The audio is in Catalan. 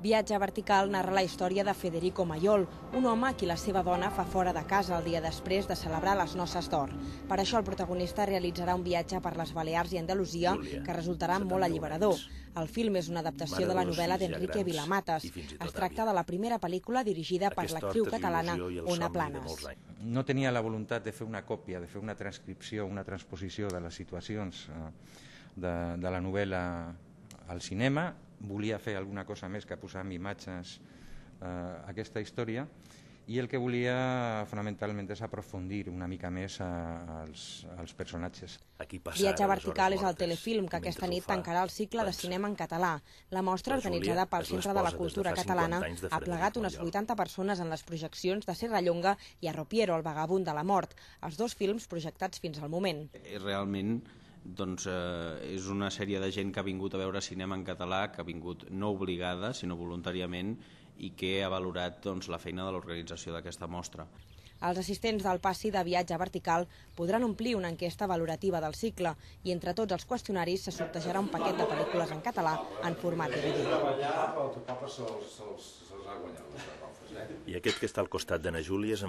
Viatge vertical narra la història de Federico Mayol, un home a qui la seva dona fa fora de casa el dia després de celebrar les noces d'or. Per això el protagonista realitzarà un viatge per les Balears i Andalusia que resultarà molt alliberador. El film és una adaptació de la novel·la d'Enrique Vilamatas. Es tracta de la primera pel·lícula dirigida per l'actriu catalana Ona Planas. No tenia la voluntat de fer una còpia, de fer una transcripció, una transposició de les situacions de la novel·la al cinema. Volia fer alguna cosa més que posar amb imatges aquesta història, i el que volia fonamentalment és aprofundir una mica més als personatges. Viatge vertical és el telefilm que aquesta nit tancarà el cicle de cinema en català. La mostra, organitzada pel Centre de la Cultura Catalana, ha plegat unes 80 persones en les projeccions de Serrallonga i Arropiero, el vagabund de la mort, els dos films projectats fins al moment. Realment és una sèrie de gent que ha vingut a veure cinema en català, que ha vingut no obligada, sinó voluntàriament, i que ha valorat la feina de l'organització d'aquesta mostra. Els assistents del passi de Viatge vertical podran omplir una enquesta valorativa del cicle i entre tots els qüestionaris se sortejarà un paquet de pel·lícules en català en format DVD. I aquest que està al costat d'Anna Júlia és